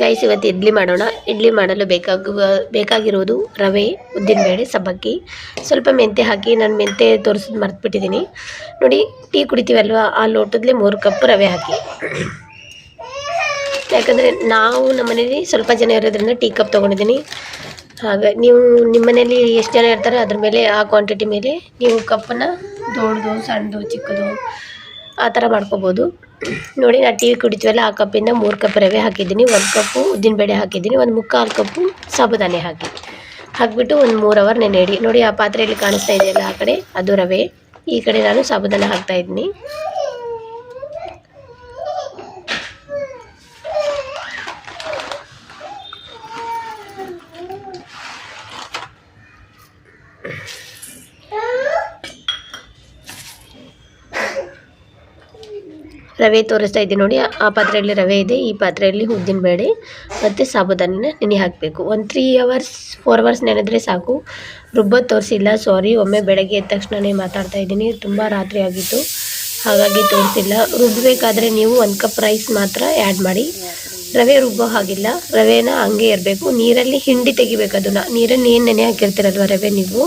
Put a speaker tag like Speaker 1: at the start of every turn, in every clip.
Speaker 1: Guys ಇವತ್ತು ಇಡ್ಲಿ ಮಾಡೋಣ. ಇಡ್ಲಿ ಮಾಡಲು ಬೇಕಾಗಿರುವುದು ರವೆ, ಉದ್ದಿನಬೇಳೆ, ಸಬ್ಬಕ್ಕಿ, ಸ್ವಲ್ಪ ಮೆಂತೆ ಹಾಕಿ. ನಾನು ಮೆಂತೆ ತೋರಿಸೋದು ಮರ್ತ್ಬಿಟ್ಟಿದ್ದೀನಿ ನೋಡಿ. ಟೀ ಕುಡಿತೀವಲ್ವ ಆ ಲೋಟದಲ್ಲೇ 3 ಕಪ್ ರವೆ ಹಾಕಿ. ಯಾಕಂದರೆ ನಾವು ನಮ್ಮ ಮನೇಲಿ ಸ್ವಲ್ಪ ಜನ ಇರೋದ್ರಿಂದ ಟೀ ಕಪ್ ತೊಗೊಂಡಿದ್ದೀನಿ. ಹಾಗೆ ನೀವು ನಿಮ್ಮ ಮನೇಲಿ ಎಷ್ಟು ಜನ ಇರ್ತಾರೆ ಅದ್ರ ಮೇಲೆ, ಆ ಕ್ವಾಂಟಿಟಿ ಮೇಲೆ ನೀವು ಕಪ್ಪನ್ನು ದೊಡ್ಡದು, ಸಣ್ಣದು, ಚಿಕ್ಕದು ಆ ಥರ ಮಾಡ್ಕೋಬೋದು ನೋಡಿ. ನಾನು ಟೀ ಕುಡಿತೀವಲ್ಲ ಆ ಕಪ್ಪಿಂದ 3 ಕಪ್ ರವೆ ಹಾಕಿದ್ದೀನಿ, 1 ಕಪ್ಪು ಉದ್ದಿನಬೇಳೆ ಹಾಕಿದ್ದೀನಿ, 1/4 ಕಪ್ಪು ಸಾಬುದಾನೆ ಹಾಕಿಬಿಟ್ಟು ಒಂದು 3 ಅವರ್ ನೆನೆ ಇಡಿ ನೋಡಿ. ಆ ಪಾತ್ರೆಯಲ್ಲಿ ಕಾಣಿಸ್ತಾ ಇದೆಯಲ್ಲ ಆ ಕಡೆ ಅದು ರವೆ, ಈ ಕಡೆ ನಾನು ಸಾಬುದಾನೆ ಹಾಕ್ತಾಯಿದ್ದೀನಿ. ರವೆ ತೋರಿಸ್ತಾ ಇದ್ದೀನಿ ನೋಡಿ. ಆ ಪಾತ್ರೆಯಲ್ಲಿ ರವೆ ಇದೆ, ಈ ಪಾತ್ರೆಯಲ್ಲಿ ಉದ್ದಿನಬೇಳೆ ಮತ್ತು ಸಾಬುದಾನಿನ ನೆನೆ ಹಾಕಬೇಕು. ಒಂದು 3 ಅವರ್ಸ್ 4 ಅವರ್ಸ್ ನೆನೆದ್ರೆ ಸಾಕು. ರುಬ್ಬೋದು ತೋರಿಸಿಲ್ಲ, ಸಾರಿ. ಒಮ್ಮೆ ಬೆಳಗ್ಗೆ ಎದ್ದ ತಕ್ಷಣವೇ ಮಾತಾಡ್ತಾ ಇದ್ದೀನಿ, ತುಂಬ ರಾತ್ರಿ ಆಗಿತ್ತು ಹಾಗಾಗಿ ತೋರಿಸಿಲ್ಲ. ರುಬ್ಬಬೇಕಾದ್ರೆ ನೀವು 1 ಕಪ್ ರೈಸ್ ಮಾತ್ರ ಆ್ಯಡ್ ಮಾಡಿ. ರವೆ ರುಬ್ಬೋ ಹಾಗಿಲ್ಲ, ರವೆನ ಹಂಗೆ ಇರಬೇಕು. ನೀರಲ್ಲಿ ಹಿಂಡಿ ತೆಗಿಬೇಕು. ಅದನ್ನು ನೀರಲ್ಲಿ ಏನು ನೆನೆ ಹಾಕಿರ್ತೀರಲ್ವ ರವೆ, ನೀವು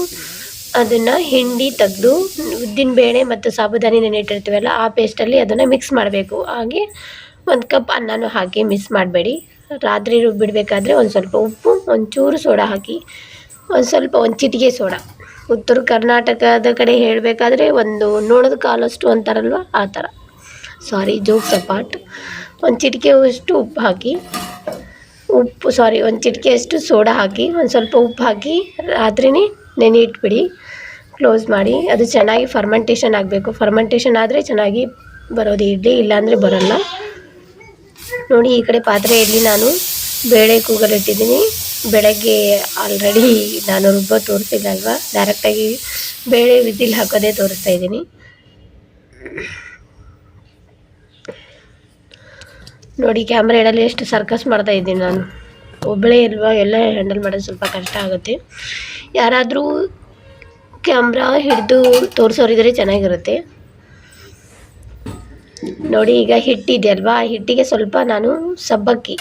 Speaker 1: ಅದನ್ನು ಹಿಂಡಿ ತೆಗೆದು ಉದ್ದಿನಬೇಳೆ ಮತ್ತು ಸಾಬುದಾನಿ ನೆನೆಟ್ಟಿರ್ತೀವಲ್ಲ ಆ ಪೇಸ್ಟಲ್ಲಿ ಅದನ್ನು ಮಿಕ್ಸ್ ಮಾಡಬೇಕು. ಹಾಗೆ 1 ಕಪ್ ಅನ್ನನೂ ಹಾಕಿ ಮಿಕ್ಸ್ ಮಾಡಬೇಡಿ. ರಾತ್ರಿ ರುಬ್ಬಿಡಬೇಕಾದ್ರೆ ಒಂದು ಸ್ವಲ್ಪ ಉಪ್ಪು, ಒಂಚೂರು ಸೋಡಾ ಹಾಕಿ, ಒಂದು ಚಿಟಿಕೆ ಸೋಡಾ. ಉತ್ತರ ಕರ್ನಾಟಕದ ಕಡೆ ಹೇಳಬೇಕಾದ್ರೆ ಒಂದು ನೋಡೋದು ಕಾಲಷ್ಟು ಅಂತಾರಲ್ವ ಆ ಥರ, ಸಾರಿ ಜೋಕ್ಸ್ ಅಪಾರ್ಟ್. ಒಂದು ಚಿಟಿಕೆಯಷ್ಟು ಉಪ್ಪು ಹಾಕಿ, ಒಂದು ಚಿಟಿಕೆಯಷ್ಟು ಸೋಡಾ ಹಾಕಿ, ಒಂದು ಸ್ವಲ್ಪ ಉಪ್ಪು ಹಾಕಿ ರಾತ್ರಿನೇ ನೆನೆ ಇಟ್ಬಿಡಿ. ಕ್ಲೋಸ್ ಮಾಡಿ. ಅದು ಚೆನ್ನಾಗಿ ಫರ್ಮೆಂಟೇಷನ್ ಆಗಬೇಕು. ಫರ್ಮೆಂಟೇಷನ್ ಆದರೆ ಚೆನ್ನಾಗಿ ಬರೋದು ಇಡ್ಲಿ, ಇಲ್ಲಾಂದರೆ ಬರೋಲ್ಲ ನೋಡಿ. ಈ ಕಡೆ ಪಾತ್ರೆಯಲ್ಲಿ ನಾನು ಬೇಳೆ ಕೂಗಲಿಟ್ಟಿದ್ದೀನಿ. ಬೆಳಗ್ಗೆ ಆಲ್ರೆಡಿ ನಾನು ರುಬ್ಬ ತೋರಿಸಿಲ್ಲ ಅಲ್ವಾ, ಡೈರೆಕ್ಟಾಗಿ ಬೇಳೆ ವಿಸಿಲ್ ಹಾಕೋದೇ ತೋರಿಸ್ತಾ ಇದ್ದೀನಿ ನೋಡಿ. ಕ್ಯಾಮ್ರಾ ಇಡಲು ಎಷ್ಟು ಸರ್ಕಸ್ ಮಾಡ್ತಾ ಇದ್ದೀನಿ ನಾನು, ಒಬ್ಬಳೇ ಅಲ್ವಾ, ಎಲ್ಲ ಹ್ಯಾಂಡಲ್ ಮಾಡೋದು ಸ್ವಲ್ಪ ಕಷ್ಟ ಆಗುತ್ತೆ. ಯಾರಾದರೂ ಕ್ಯಾಮ್ರಾ ಹಿಡಿದು ತೋರಿಸೋರಿದ್ರೆ ಚೆನ್ನಾಗಿರುತ್ತೆ ನೋಡಿ. ಈಗ ಹಿಟ್ಟಿದೆ ಅಲ್ವಾ, ಆ ಹಿಟ್ಟಿಗೆ ಸ್ವಲ್ಪ ನಾನು ಸಬ್ಬಕ್ಕಿ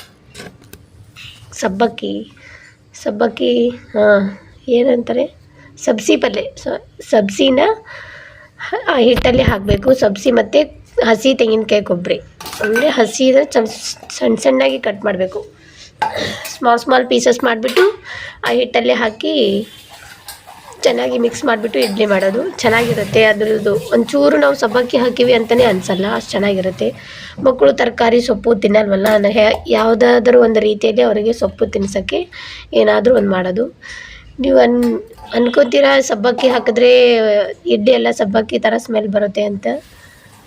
Speaker 1: ಏನಂತಾರೆ, ಸಬ್ಸಿ ಪಲ್ಯ, ಸಬ್ಸಿನ ಆ ಹಿಟ್ಟಲ್ಲಿ ಹಾಕಬೇಕು. ಸಬ್ಸಿ ಮತ್ತು ಹಸಿ ತೆಂಗಿನಕಾಯಿ ಕೊಬ್ಬರಿ, ಅಂದರೆ ಹಸಿದ ಸಣ್ಣಗೆ ಕಟ್ ಮಾಡಬೇಕು. ಸ್ಮಾಲ್ ಪೀಸಸ್ ಮಾಡಿಬಿಟ್ಟು ಆ ಹಿಟ್ಟಲ್ಲೇ ಹಾಕಿ ಚೆನ್ನಾಗಿ ಮಿಕ್ಸ್ ಮಾಡಿಬಿಟ್ಟು ಇಡ್ಲಿ ಮಾಡೋದು ಚೆನ್ನಾಗಿರುತ್ತೆ. ಅದ್ರದ್ದು ಒಂಚೂರು ನಾವು ಸಬ್ಬಕ್ಕಿ ಹಾಕಿವಿ ಅಂತಲೇ ಅನಿಸಲ್ಲ, ಅಷ್ಟು ಚೆನ್ನಾಗಿರುತ್ತೆ. ಮಕ್ಕಳು ತರಕಾರಿ ಸೊಪ್ಪು ತಿನ್ನಲ್ವಲ್ಲ, ಯಾವುದಾದ್ರೂ ಒಂದು ರೀತಿಯಲ್ಲಿ ಅವರಿಗೆ ಸೊಪ್ಪು ತಿನ್ನಿಸೋಕ್ಕೆ ಏನಾದರೂ ಒಂದು ಮಾಡೋದು. ನೀವು ಅನ್ಕೋತೀರಾ ಸಬ್ಬಕ್ಕಿ ಹಾಕಿದ್ರೆ ಇಡ್ಲಿ ಎಲ್ಲ ಸಬ್ಬಕ್ಕಿ ಥರ ಸ್ಮೆಲ್ ಬರುತ್ತೆ ಅಂತ.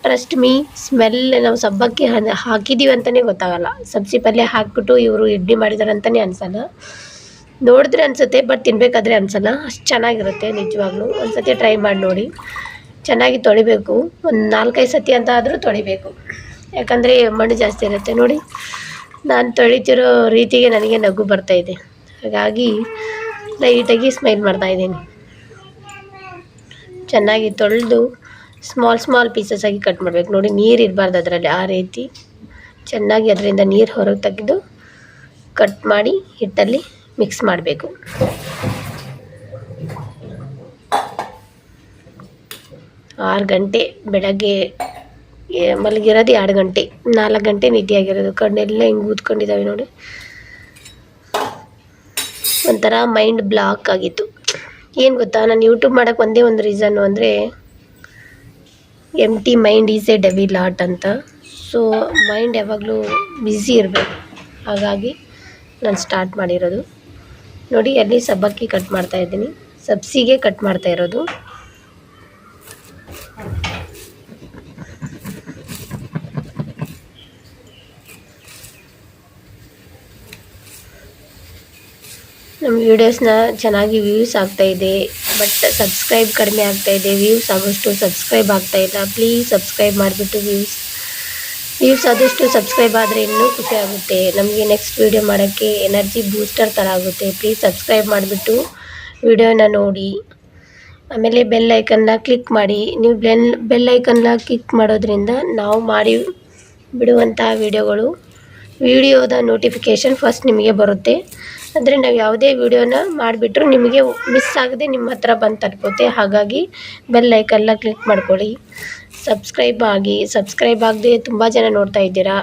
Speaker 1: ಟ್ರಸ್ಟ್ ಮೀ, ಸ್ಮೆಲ್ ನಾವು ಸಬ್ಬಕ್ಕಿ ಹಾಕಿದ್ದೀವಿ ಅಂತಲೇ ಗೊತ್ತಾಗಲ್ಲ. ಸಬ್ಸಿ ಪಲ್ಯ ಹಾಕಿಬಿಟ್ಟು ಇವರು ಇಡ್ಲಿ ಮಾಡಿದ್ದಾರೆ ಅಂತಲೇ ಅನಿಸಲ್ಲ. ನೋಡಿದ್ರೆ ಅನಿಸುತ್ತೆ, ಬಟ್ ತಿನ್ನಬೇಕಾದ್ರೆ ಅನಿಸಲ್ಲ. ಅಷ್ಟು ಚೆನ್ನಾಗಿರುತ್ತೆ ನಿಜವಾಗ್ಲೂ. ಒಂದು ಸತಿ ಟ್ರೈ ಮಾಡಿ ನೋಡಿ. ಚೆನ್ನಾಗಿ ತೊಳಿಬೇಕು, ಒಂದು 4-5 ಸತಿ ಅಂತ ಆದರೂ ತೊಳಿಬೇಕು, ಯಾಕಂದರೆ ಮಣ್ಣು ಜಾಸ್ತಿ ಇರುತ್ತೆ ನೋಡಿ. ನಾನು ತೊಳಿತಿರೋ ರೀತಿಗೆ ನನಗೆ ನಗು ಬರ್ತಾಯಿದೆ, ಹಾಗಾಗಿ ಲೈಟಾಗಿ ಸ್ಮೈಲ್ ಮಾಡ್ತಾಯಿದ್ದೀನಿ. ಚೆನ್ನಾಗಿ ತೊಳೆದು ಸ್ಮಾಲ್ ಪೀಸಸ್ ಆಗಿ ಕಟ್ ಮಾಡಬೇಕು ನೋಡಿ. ನೀರು ಇರಬಾರ್ದು ಅದರಲ್ಲಿ, ಆ ರೀತಿ ಚೆನ್ನಾಗಿ ಅದರಿಂದ ನೀರು ಹೊರಗೆ ತೆಗೆದು ಕಟ್ ಮಾಡಿ ಹಿಟ್ಟಲ್ಲಿ ಮಿಕ್ಸ್ ಮಾಡಬೇಕು. ಆರು ಗಂಟೆ ಬೆಳಗ್ಗೆ ಮಲಗಿರೋದು, 2 ಗಂಟೆ 4 ಗಂಟೆ ನಿದ್ದೆಯಾಗಿರೋದು. ಕಣ್ಣೆಲ್ಲ ಹಿಂಗೆ ಊದ್ಕೊಂಡಿದ್ದಾವೆ ನೋಡಿ. ಒಂಥರ ಮೈಂಡ್ ಬ್ಲಾಕ್ ಆಗಿತ್ತು. ಏನು ಗೊತ್ತಾ, ನಾನು ಯೂಟ್ಯೂಬ್ ಮಾಡೋಕ್ಕೆ ಒಂದೇ ಒಂದು ರೀಸನ್ನು ಅಂದರೆ empty mind is a devil art ಅಂತ. ಸೊ ಮೈಂಡ್ ಯಾವಾಗಲೂ ಬ್ಯುಸಿ ಇರಬೇಕು, ಹಾಗಾಗಿ ನಾನು ಸ್ಟಾರ್ಟ್ ಮಾಡಿರೋದು ನೋಡಿ. ಅಲ್ಲಿ ಸಬ್ಬಕ್ಕಿ ಕಟ್ ಮಾಡ್ತಾಯಿದ್ದೀನಿ, ಸಬ್ಸಿಗೆ ಕಟ್ ಮಾಡ್ತಾ ಇರೋದು. ನಮ್ಮ ವೀಡಿಯೋಸ್ನ ಚೆನ್ನಾಗಿ ವ್ಯೂಸ್ ಆಗ್ತಾಯಿದೆ, ಬಟ್ ಸಬ್ಸ್ಕ್ರೈಬ್ ಕಡಿಮೆ ಆಗ್ತಾಯಿದೆ. ವ್ಯೂಸ್ ಆಗೋಷ್ಟು ಸಬ್ಸ್ಕ್ರೈಬ್ ಆಗ್ತಾಯಿಲ್ಲ. ಪ್ಲೀಸ್ ಸಬ್ಸ್ಕ್ರೈಬ್ ಮಾಡಿಬಿಟ್ಟು ವ್ಯೂಸ್ ಆದಷ್ಟು ಸಬ್ಸ್ಕ್ರೈಬ್ ಆದರೆ ಇನ್ನೂ ಖುಷಿ ಆಗುತ್ತೆ. ನಮಗೆ ನೆಕ್ಸ್ಟ್ ವೀಡಿಯೋ ಮಾಡೋಕ್ಕೆ ಎನರ್ಜಿ ಬೂಸ್ಟರ್ ಥರ ಆಗುತ್ತೆ. ಪ್ಲೀಸ್ ಸಬ್ಸ್ಕ್ರೈಬ್ ಮಾಡಿಬಿಟ್ಟು ವಿಡಿಯೋನ ನೋಡಿ. ಆಮೇಲೆ ಬೆಲ್ ಐಕನ್ನ ಕ್ಲಿಕ್ ಮಾಡಿ. ನೀವು ಬೆಲ್ ಐಕನ್ನ ಕ್ಲಿಕ್ ಮಾಡೋದ್ರಿಂದ ನಾವು ಮಾಡಿ ಬಿಡುವಂತಹ ವಿಡಿಯೋಗಳು ವಿಡಿಯೋದ ನೋಟಿಫಿಕೇಷನ್ ಫಸ್ಟ್ ನಿಮಗೆ ಬರುತ್ತೆ. ಅಂದರೆ ನಾವು ಯಾವುದೇ ವಿಡಿಯೋನ ಮಾಡಿಬಿಟ್ರು ನಿಮಗೆ ಮಿಸ್ ಆಗದೆ ನಿಮ್ಮ ಹತ್ರ ಬಂದು ತಲುಪುತ್ತೆ. ಹಾಗಾಗಿ ಬೆಲ್ ಐಕನ್ನ ಕ್ಲಿಕ್ ಮಾಡ್ಕೊಳ್ಳಿ, ಸಬ್ಸ್ಕ್ರೈಬ್ ಆಗಿ. ಸಬ್ಸ್ಕ್ರೈಬ್ ಆಗದೆ ತುಂಬ ಜನ ನೋಡ್ತಾ ಇದ್ದೀರಾ,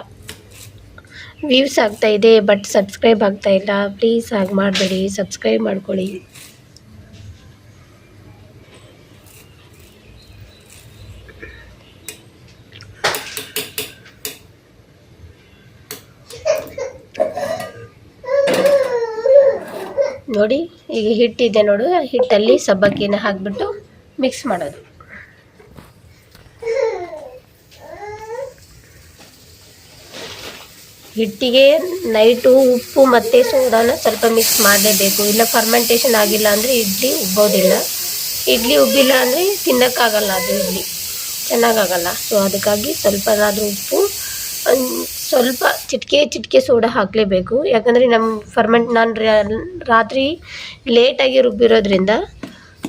Speaker 1: ವ್ಯೂಸ್ ಆಗ್ತಾಯಿದೆ ಬಟ್ ಸಬ್ಸ್ಕ್ರೈಬ್ ಆಗ್ತಾಯಿಲ್ಲ. ಪ್ಲೀಸ್ ಹಾಗೆ ಮಾಡಬೇಡಿ, ಸಬ್ಸ್ಕ್ರೈಬ್ ಮಾಡ್ಕೊಳ್ಳಿ. ನೋಡಿ ಈಗ ಹಿಟ್ಟಿದೆ ನೋಡು, ಹಿಟ್ಟಲ್ಲಿ ಸಬ್ಬಕ್ಕಿನ ಹಾಕಿಬಿಟ್ಟು ಮಿಕ್ಸ್ ಮಾಡೋದು. ಹಿಟ್ಟಿಗೆ ನೈಟು ಉಪ್ಪು ಮತ್ತು ಸೋಡಾನ ಸ್ವಲ್ಪ ಮಿಕ್ಸ್ ಮಾಡಲೇಬೇಕು, ಇಲ್ಲ ಫರ್ಮೆಂಟೇಷನ್ ಆಗಿಲ್ಲ ಅಂದರೆ ಇಡ್ಲಿ ಉಬ್ಬೋದಿಲ್ಲ. ಇಡ್ಲಿ ಉಬ್ಬಿಲ್ಲ ಅಂದರೆ ತಿನ್ನೋಕ್ಕಾಗಲ್ಲ, ಅದು ಇಡ್ಲಿ ಚೆನ್ನಾಗಾಗಲ್ಲ. ಸೊ ಅದಕ್ಕಾಗಿ ಸ್ವಲ್ಪನಾದರೂ ಉಪ್ಪು, ಸ್ವಲ್ಪ ಚಿಟಿಕೆ ಸೋಡಾ ಹಾಕಲೇಬೇಕು. ಯಾಕಂದರೆ ನಮ್ಮ ನಾನು ರಾತ್ರಿ ಲೇಟಾಗಿ ರುಬ್ಬಿರೋದ್ರಿಂದ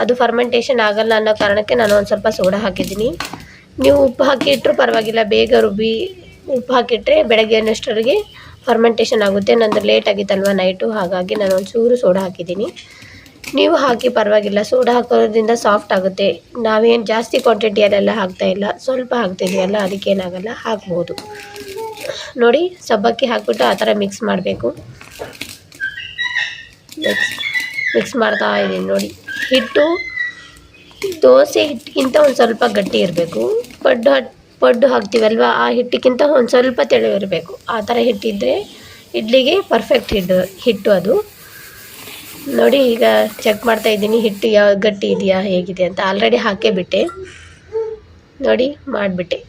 Speaker 1: ಅದು ಫರ್ಮೆಂಟೇಷನ್ ಆಗಲ್ಲ ಅನ್ನೋ ಕಾರಣಕ್ಕೆ ನಾನು ಒಂದು ಸ್ವಲ್ಪ ಸೋಡಾ ಹಾಕಿದ್ದೀನಿ. ನೀವು ಉಪ್ಪು ಹಾಕಿಟ್ರೂ ಪರವಾಗಿಲ್ಲ, ಬೇಗ ರುಬ್ಬಿ ಉಪ್ಪು ಹಾಕಿಟ್ರೆ ಬೆಳಗ್ಗೆ ಅನ್ನೋಷ್ಟರಿಗೆ ಫರ್ಮೆಂಟೇಷನ್ ಆಗುತ್ತೆ. ನಂದು ಲೇಟ್ ಆಗಿತ್ತಲ್ವ ನೈಟು, ಹಾಗಾಗಿ ನಾನು ಒಂದು ಚೂರು ಸೋಡಾ ಹಾಕಿದ್ದೀನಿ. ನೀವು ಹಾಕಿ ಪರವಾಗಿಲ್ಲ, ಸೋಡಾ ಹಾಕೋದ್ರಿಂದ ಸಾಫ್ಟ್ ಆಗುತ್ತೆ. ನಾವೇನು ಜಾಸ್ತಿ ಕ್ವಾಂಟಿಟಿಯಲ್ಲೆಲ್ಲ ಹಾಕ್ತಾಯಿಲ್ಲ, ಸ್ವಲ್ಪ ಹಾಕ್ತಿದ್ದೀವಲ್ಲ ಅದಕ್ಕೇನಾಗಲ್ಲ, ಹಾಕ್ಬೋದು. ನೋಡಿ ಸಬ್ಬಕ್ಕಿ ಹಾಕ್ಬಿಟ್ಟು ಆ ಥರ ಮಿಕ್ಸ್ ಮಾಡಬೇಕು. ಮಿಕ್ಸ್ ಮಾಡ್ತಾ ಇದ್ದೀನಿ ನೋಡಿ. ಹಿಟ್ಟು ದೋಸೆ ಹಿಟ್ಟಿಗಿಂತ ಒಂದು ಸ್ವಲ್ಪ ಗಟ್ಟಿ ಇರಬೇಕು. ಪಡ್ಡು ಹಾಕ್ತೀವಲ್ವ ಆ ಹಿಟ್ಟಿಗಿಂತ ಒಂದು ಸ್ವಲ್ಪ ತೆಳು ಇರಬೇಕು. ಆ ಥರ ಹಿಟ್ಟಿದ್ದರೆ ಇಡ್ಲಿಗೆ ಪರ್ಫೆಕ್ಟ್ ಹಿಟ್ಟು ಅದು. ನೋಡಿ ಈಗ ಚೆಕ್ ಮಾಡ್ತಾ ಇದ್ದೀನಿ ಹಿಟ್ಟು ಯಾವ ಗಟ್ಟಿ ಇದೆಯಾ ಹೇಗಿದೆ ಅಂತ. ಆಲ್ರೆಡಿ ಹಾಕೇ ಬಿಟ್ಟೆ ನೋಡಿ, ಮಾಡಿಬಿಟ್ಟೆ.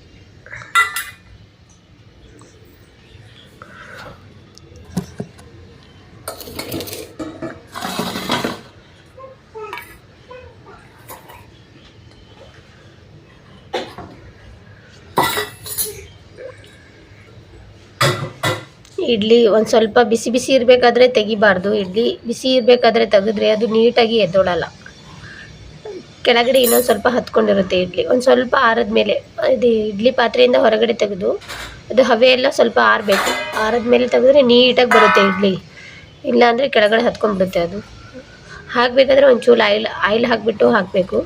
Speaker 1: ಇಡ್ಲಿ ಒಂದು ಸ್ವಲ್ಪ ಬಿಸಿ ಇರಬೇಕಾದ್ರೆ ತೆಗಿಬಾರ್ದು. ಇಡ್ಲಿ ಬಿಸಿ ಇರಬೇಕಾದ್ರೆ ತೆಗೆದ್ರೆ ಅದು ನೀಟಾಗಿ ಎದ್ದೋಳಲ್ಲ, ಕೆಳಗಡೆ ಇನ್ನೊಂದು ಸ್ವಲ್ಪ ಹತ್ಕೊಂಡಿರುತ್ತೆ ಇಡ್ಲಿ. ಒಂದು ಸ್ವಲ್ಪ ಆರಿದ ಮೇಲೆ ಇದು ಇಡ್ಲಿ ಪಾತ್ರೆಯಿಂದ ಹೊರಗಡೆ ತೆಗೆದು ಅದು ಹವೆ ಎಲ್ಲ ಸ್ವಲ್ಪ ಆರಬೇಕು. ಆರಿದ ಮೇಲೆ ತೆಗೆದ್ರೆ ನೀಟಾಗಿ ಬರುತ್ತೆ ಇಡ್ಲಿ, ಇಲ್ಲಾಂದರೆ ಕೆಳಗಡೆ ಹತ್ಕೊಂಡ್ಬಿಡುತ್ತೆ ಅದು. ಹಾಕಬೇಕಾದ್ರೆ ಒಂಚೂರು ಆಯಿಲ್ ಹಾಕಿಬಿಟ್ಟು ಹಾಕಬೇಕು.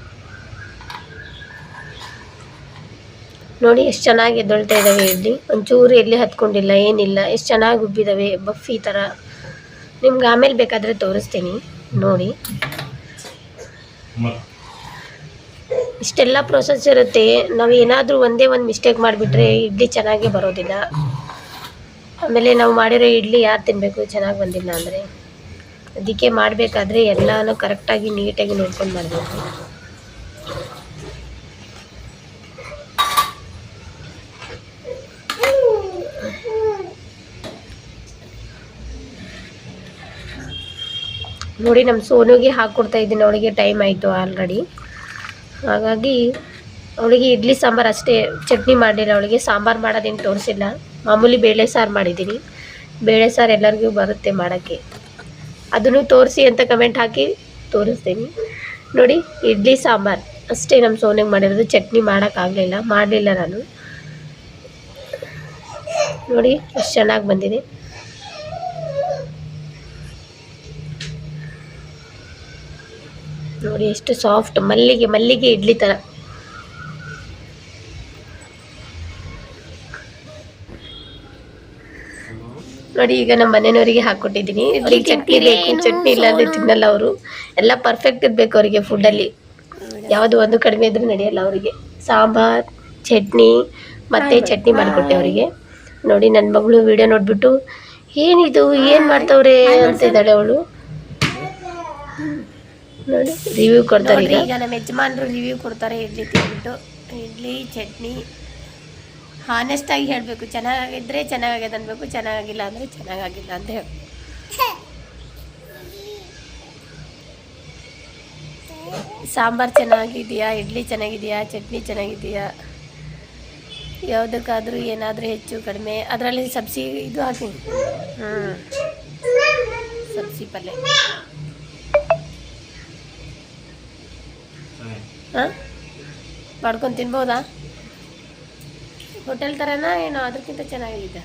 Speaker 1: ನೋಡಿ ಎಷ್ಟು ಚೆನ್ನಾಗಿ ಎದ್ದೊಳ್ತಾ ಇದ್ದಾವೆ ಇಡ್ಲಿ, ಒಂಚೂರು ಎಲ್ಲಿ ಹತ್ಕೊಂಡಿಲ್ಲ, ಏನಿಲ್ಲ, ಎಷ್ಟು ಚೆನ್ನಾಗಿ ಉಬ್ಬಿದ್ದಾವೆ ಬಫಿ ಥರ. ನಿಮ್ಗೆ ಆಮೇಲೆ ಬೇಕಾದರೆ ತೋರಿಸ್ತೀನಿ ನೋಡಿ. ಇಷ್ಟೆಲ್ಲ ಪ್ರೊಸೆಸ್ ಇರುತ್ತೆ. ನಾವು ಏನಾದರೂ ಒಂದೇ ಒಂದು ಮಿಸ್ಟೇಕ್ ಮಾಡಿಬಿಟ್ರೆ ಇಡ್ಲಿ ಚೆನ್ನಾಗೇ ಬರೋದಿಲ್ಲ. ಆಮೇಲೆ ನಾವು ಮಾಡಿರೋ ಇಡ್ಲಿ ಯಾರು ತಿನ್ನಬೇಕು ಚೆನ್ನಾಗಿ ಬಂದಿಲ್ಲ ಅಂದರೆ. ಅದಕ್ಕೆ ಮಾಡಬೇಕಾದ್ರೆ ಎಲ್ಲನೂ ಕರೆಕ್ಟಾಗಿ ನೀಟಾಗಿ ನೋಡ್ಕೊಂಡು ಮಾಡಬೇಕು. ನೋಡಿ ನಮ್ಮ ಸೋನುಗೆ ಹಾಕ್ಕೊಡ್ತಾ ಇದ್ದೀನಿ. ಅವಳಿಗೆ ಟೈಮ್ ಆಯಿತು ಆಲ್ರೆಡಿ, ಹಾಗಾಗಿ ಅವಳಿಗೆ ಇಡ್ಲಿ ಸಾಂಬಾರು ಅಷ್ಟೇ, ಚಟ್ನಿ ಮಾಡಲಿಲ್ಲ. ಅವಳಿಗೆ ಸಾಂಬಾರು ಮಾಡೋದೇನು ತೋರಿಸಿಲ್ಲ. ಮಾಮೂಲಿ ಬೇಳೆ ಸಾರು ಮಾಡಿದ್ದೀನಿ. ಬೇಳೆ ಸಾರು ಎಲ್ಲರಿಗೂ ಬರುತ್ತೆ ಮಾಡೋಕ್ಕೆ, ಅದನ್ನು ತೋರಿಸಿ ಅಂತ ಕಮೆಂಟ್ ಹಾಕಿ ತೋರಿಸ್ತೀನಿ. ನೋಡಿ ಇಡ್ಲಿ ಸಾಂಬಾರು ಅಷ್ಟೇ ನಮ್ಮ ಸೋನಿಗೆ ಮಾಡಿರೋದು. ಚಟ್ನಿ ಮಾಡಲಿಲ್ಲ ನಾನು. ನೋಡಿ ಎಷ್ಟು ಚೆನ್ನಾಗಿ ಬಂದಿದೆ. ನೋಡಿ ಎಷ್ಟು ಸಾಫ್ಟ್, ಮಲ್ಲಿಗೆ ಇಡ್ಲಿ ಥರ. ನೋಡಿ ಈಗ ನಮ್ಮ ಮನೆಯವರಿಗೆ ಹಾಕ್ಕೊಟ್ಟಿದ್ದೀನಿ. ಇಡ್ಲಿಗೆ ಚಟ್ನಿ ಬೇಕು, ಚಟ್ನಿ ಇಲ್ಲಾಂದರೆ ತಿನ್ನಲ್ಲ ಅವರು. ಎಲ್ಲ ಪರ್ಫೆಕ್ಟ್ ಇರಬೇಕು ಅವರಿಗೆ ಫುಡ್ಡಲ್ಲಿ, ಯಾವುದು ಒಂದು ಕಡಿಮೆ ಇದ್ರೂ ನಡೆಯಲ್ಲ ಅವರಿಗೆ. ಸಾಂಬಾರ್, ಚಟ್ನಿ ಮತ್ತು ಚಟ್ನಿ ಮಾಡಿಕೊಟ್ಟೆ ಅವರಿಗೆ. ನೋಡಿ ನನ್ನ ಮಗಳು ವಿಡಿಯೋ ನೋಡಿಬಿಟ್ಟು ಏನಿದು ಏನು ಮಾಡ್ತವ್ರೆ ಅಂತ ಇದ್ದಾಳೆ ಅವಳು. ನೋಡಿ ರಿವ್ಯೂ ಕೊಡ್ತಾರೆ. ಈಗ ನಮ್ಮ ಯಜಮಾನರು ರಿವ್ಯೂ ಕೊಡ್ತಾರೆ ಇಡ್ಲಿ ತಿಂದ್ಬಿಟ್ಟು. ಇಡ್ಲಿ ಚಟ್ನಿ ಹಾನೆಸ್ಟಾಗಿ ಹೇಳಬೇಕು, ಚೆನ್ನಾಗಿದ್ದರೆ ಚೆನ್ನಾಗಿದೆ ಅನ್ಬೇಕು, ಚೆನ್ನಾಗಿಲ್ಲ ಅಂದರೆ ಚೆನ್ನಾಗಿಲ್ಲ ಅಂತ ಹೇಳಿ. ಸಾಂಬಾರು ಚೆನ್ನಾಗಿದೆಯಾ, ಇಡ್ಲಿ ಚೆನ್ನಾಗಿದೆಯಾ, ಚಟ್ನಿ ಚೆನ್ನಾಗಿದೆಯಾ, ಯಾವುದಕ್ಕಾದರೂ ಏನಾದರೂ ಹೆಚ್ಚು ಕಡಿಮೆ ಅದರಲ್ಲಿ ಸಬ್ಸಿ ಇದು ಹಾಕಿ ಸಬ್ಸಿ ಪಲ್ಯ ಹಾಂ ಮಾಡ್ಕೊಂಡು ತಿನ್ಬೋದಾ? ಹೋಟೆಲ್ ಥರನಾ ಏನೋ ಅದಕ್ಕಿಂತ ಚೆನ್ನಾಗಿದೆ?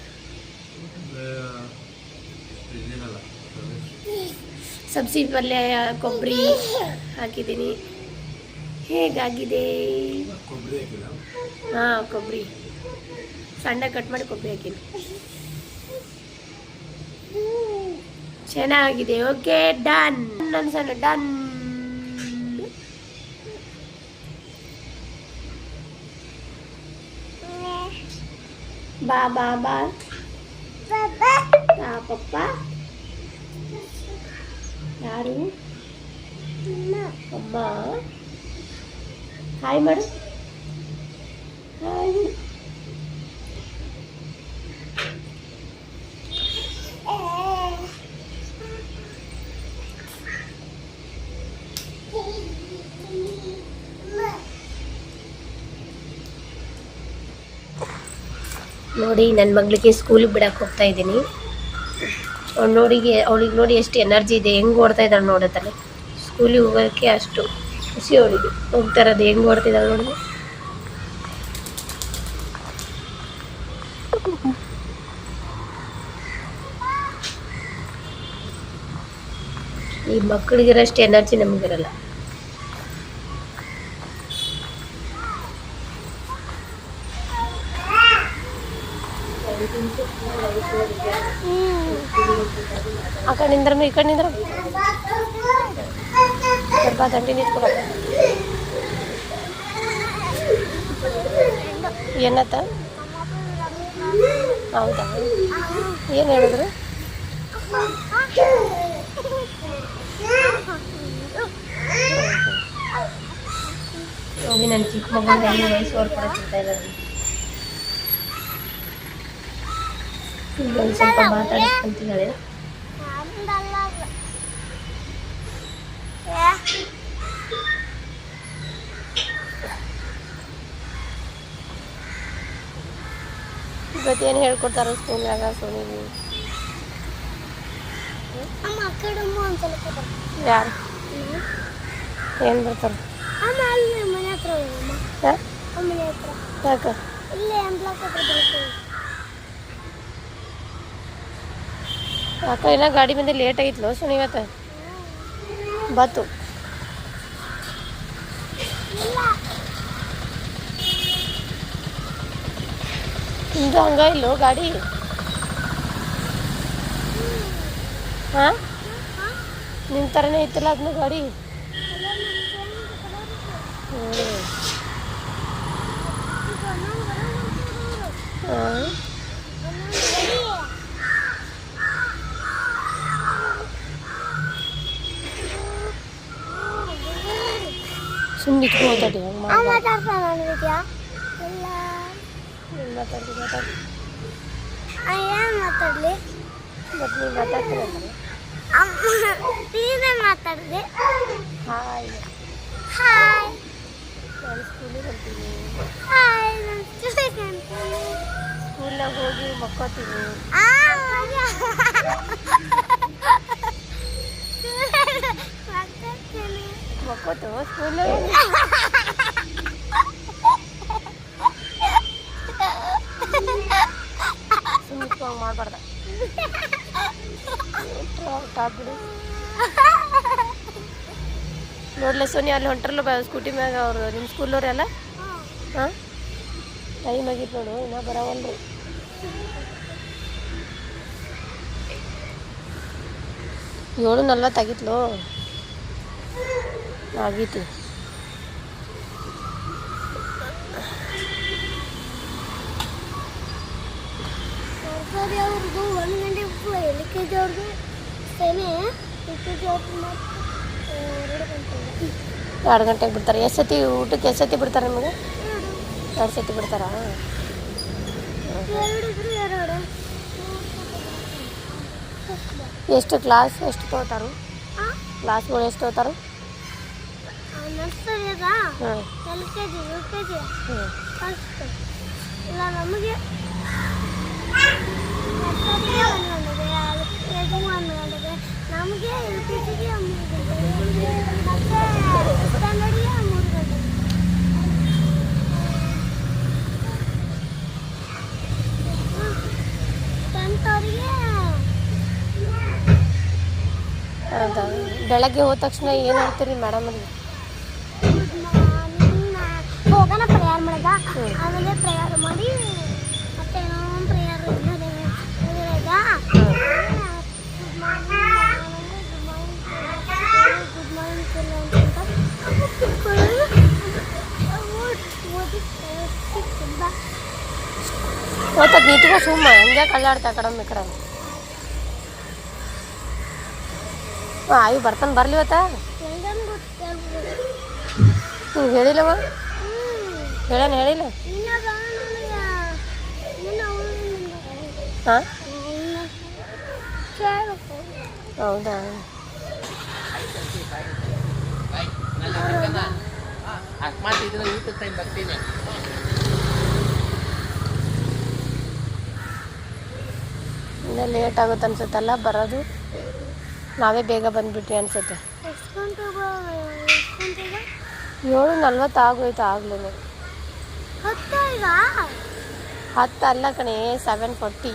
Speaker 1: ಸಬ್ಸಿ ಪಲ್ಯ ಕೊಬ್ಬರಿ ಹಾಕಿದ್ದೀನಿ. ಹೇಗಾಗಿದೆ? ಹಾಂ, ಕೊಬ್ಬರಿ ಸಣ್ಣ ಕಟ್ ಮಾಡಿ ಕೊಬ್ಬರಿ ಹಾಕಿನಿ. ಚೆನ್ನಾಗಿದೆ. Okay, done. ನನ್ನ ಸಣ್ಣ ಡನ್. ಬಾ ಬಾ ಬಾ ಪಪ್ಪ. ಯಾರು? ಅಮ್ಮ. ಹಾಯ್ ಮಾಡು. ಹಾಯ್. ನೋಡಿ, ನನ್ನ ಮಗಳಿಗೆ ಸ್ಕೂಲಿಗೆ ಬಿಡಕ್ಕೆ ಹೋಗ್ತಾ ಇದ್ದೀನಿ. ಅವಳಿಗೆ ನೋಡಿ ಎಷ್ಟು ಎನರ್ಜಿ ಇದೆ, ಹೆಂಗೆ ಓಡ್ತಾ ಇದ್ದಾಳೆ ನೋಡುತ್ತಲ್ಲ. ಸ್ಕೂಲಿಗೆ ಹೋಗೋಕ್ಕೆ ಅಷ್ಟು ಖುಷಿ ಅವಳಿಗೆ. ಹೋಗ್ತಾ ಇರೋದು ಹೆಂಗೆ ಓಡ್ತಿದ್ದಾಳೆ ನೋಡಿ. ಈ ಮಕ್ಕಳಿಗಿರೋಷ್ಟು ಎನರ್ಜಿ ನಮಗಿರಲ್ಲ. ಆ ಕಡೆ ನಿಂದ್ರನು, ಈ ಕಡೆ ನಿಂದ್ರ. ಸ್ವಲ್ಪ ದಂಡಿ ನಿಂತ್ಕೊಳ. ಏನತ್ತ? ಹೌದಾ? ಏನು ಹೇಳಿದ್ರು? ಹೋಗಿ ನನ್ನ ಚಿಕ್ಕ ಮಗನಿಗೆ 5 ವಯಸ್ಸು ಹೊರಪಡಿಸ್ತಾ ಇದ್ದಾರೆ. ಈಗ ಒಂದು ಸ್ವಲ್ಪ ಮಾತಾಡ್ಕೊಂತಿದ್ದಾಳೆ. ಇವತ್ತೇನು ಹೇಳ್ಕೊಡ್ತಾರ ಸ್ಕೂಲ್ನಾಗ ಸೋನಿಗೆ? ಯಾರು ಏನು ಬರ್ತಾರೆ? ಯಾಕೆ? ಅಕ್ಕ ಏನೋ ಗಾಡಿ ಬಂದು ಲೇಟ್ ಆಗಿತ್ಲೋ ಸೋನಿ ಇವತ್ತು ಬತ್ತು. ನಿಂದು ಹಂಗ ಇಲ್ಲೋ ಗಾಡಿ? ಹಾಂ, ನಿಮ್ಮ ಥರನೇ ಇತ್ತಲ್ಲ ಅದನ್ನ ಗಾಡಿ. ಹಾಂ, ಸುಮ್ಮನೆ ಮಾತಾಡಿ.
Speaker 2: ಮಾತಾಡ್ಲಿ
Speaker 1: ಬಟ್ ನೀವು ಮಾತಾಡ್ತೀನಿ.
Speaker 2: ಮಾತಾಡಿದೆ.
Speaker 1: ಹಾಯ್
Speaker 2: ಹಾಯ್,
Speaker 1: ನಾನು ಸ್ಕೂಲಿಗೆ ಬರ್ತೀನಿ.
Speaker 2: ಹಾಯ್,
Speaker 1: ಸ್ಕೂಲ್ನಾಗ ಹೋಗಿ ಮಕ್ಕೋತೀನಿ. ಮಕ್ಕೋತು ಸ್ಕೂಲ್ನಾಗ. ಸುಮ್ಮನೆ ಮಾಡಬಾರ್ದ ಬಿಡು. ನೋಡ್ಲ ಸೋನಿ ಅಲ್ಲಿ ಹೊಂಟ್ರಲ್ಲ ಸ್ಕೂಟಿ ಮ್ಯಾಗ ಅವರು ನಿಮ್ಮ ಸ್ಕೂಲವ್ರೆ ಅಲ್ಲ? ಹಾಂ, ಟೈಮ್ ಆಗಿತ್ತು ನೋಡು, ಇನ್ನೂ ಬರವಲ್ರಿ. 7:40 ಆಗಿತ್ಲೋ. ಆಗೈತಿ.
Speaker 2: ಅವ್ರದ್ದು 1 ಗಂಟೆ LKG ಅವ್ರದ್ದು ಸೇನೆ, LKG ಅವ್ರದ್ದು
Speaker 1: 2 ಗಂಟೆಗೆ ಬಿಡ್ತಾರೆ. ಎಷ್ಟು ಸತಿ ಊಟಕ್ಕೆ ಎಷ್ಟು ಸತಿ ಬಿಡ್ತಾರೆ ನಿಮಗೆ? 2 ಸತಿ ಬಿಡ್ತಾರಾ? ಎಷ್ಟು ಕ್ಲಾಸ್ ಎಷ್ಟು ತೊಗೋತಾರು? ಕ್ಲಾಸ್ಗಳು ಎಷ್ಟು ತೊಗೋತಾರು?
Speaker 2: ನರ್ಸರಿಯಾಗ LKG UKG ಫಸ್ಟ್ ಇಲ್ಲ ನಮಗೆ ನರ್ಸರಿಗೆ 1 ಗಂಟೆಗೆ, LKG 1 ಗಂಟೆಗೆ, ನಮಗೆ LKGಗೆ 3 ಗಂಟೆಗೆ, ಮತ್ತೆ ಸ್ಟ್ಯಾಂಡರ್ಡ್ಗೆ 3 ಗಂಟೆಗೆ. 10th ಅವರಿಗೆ
Speaker 1: ಹೌದಾ ಬೆಳಗ್ಗೆ ಹೋದ ತಕ್ಷಣ ಏನು ಹೇಳ್ತೀರಿ ಮೇಡಮ್ ಅವ್ರಿಗೆ?
Speaker 2: ಗುಡ್ ಮಾರ್ನಿಂಗ್ ಹೋಗೋಣ ಪ್ರೇಯರ್ ಮಾಡಿದ ಆಮೇಲೆ ಪ್ರೇಯರ್ ಮಾಡಿ ಮತ್ತೇನೋ ಪ್ರೇಯರ್ ಗುಡ್ ಮಾರ್ನಿಂಗ್
Speaker 1: ಹೋಗ್ತದ ನೀತಿಗೂ ಸುಮ್ಮ ಹಂಗೆ ಕಳ್ಳಾಡ್ತಾ ಕಡೆ ಮಿಕ್ರ ಅಯ್ಯೋ ಬರ್ತಾನೆ ಬರ್ಲಿ ಇವತ್ತ ಹಿಂಗೆ ಹೇಳಿಲ್ಲವ ಹೇಳಿಲ್ಲ ಹಾಂ ಹೌದಾ ಇನ್ನೂ ಲೇಟ್ ಆಗುತ್ತೆ ಅನ್ಸುತ್ತಲ್ಲ ಬರೋದು ನಾವೇ ಬೇಗ ಬಂದುಬಿಟ್ವಿ ಅನ್ಸುತ್ತೆ 7:40 ಆಗೋಯ್ತು ಆಗ್ಲೂ 10 ಅಲ್ಲ ಕಣೆ 7:40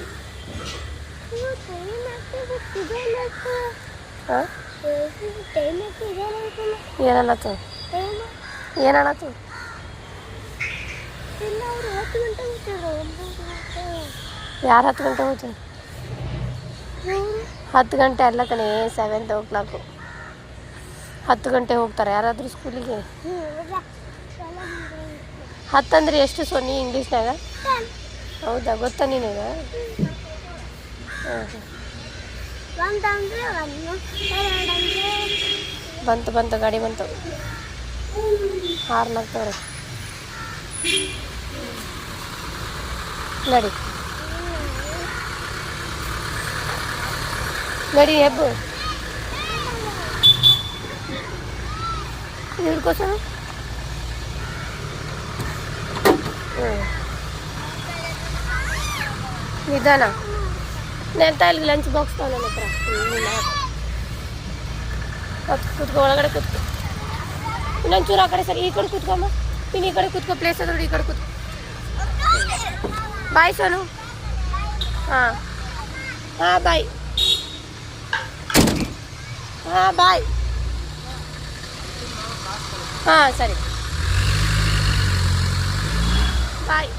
Speaker 1: ಹಾಂ ಏನನ್ನತ್ತು ಏನನ್ನತ್ತು ಯಾರು 10 ಗಂಟೆ ಹೋಗ್ತೀನಿ 10 ಗಂಟೆ ಅಲ್ಲ ಕಣೆ 7:00 10 ಗಂಟೆ ಹೋಗ್ತಾರೆ ಯಾರಾದರೂ ಸ್ಕೂಲಿಗೆ 10 ಅಂದರೆ ಎಷ್ಟು ಸೊನ್ನೆ ಇಂಗ್ಲೀಷ್ನಾಗ ಹೌದಾ ಗೊತ್ತಾ ನಿನಗ ಹಾಂ ಬಂತು ಗಾಡಿ ಬಂತು ಹಾರ್ನ್ ಆಗ್ತವ್ರೆ ನಡಿ ಹೆಬ್ಬು ಹಿಡ್ಕೋಸ ನಿಧಾನ ನೆನ್ತಾ ಇಲ್ಲಿ ಲಂಚ್ ಬಾಕ್ಸ್ ತಾವ ನನ್ನ ಹತ್ರ ಕೂತ್ಕೊ ಒಳಗಡೆ ಕೂತ್ಕೊ ಇನ್ನೊಂದು ಚೂರು ಆ ಕಡೆ ಸರಿ ಈ ಕಡೆ ಕೂತ್ಕೊಮ್ಮ ನೀನು ಈ ಕಡೆ ಕೂತ್ಕೊ ಪ್ಲೇಸ್ ಅದ ನೋಡಿ ಈ ಕಡೆ ಕೂತ್ಕೊ ಬಾಯ್ ಸೋನು ಹಾಂ ಬಾಯ್ ಬಾಯ್ ಹಾಂ ಸರಿ ಬಾಯ್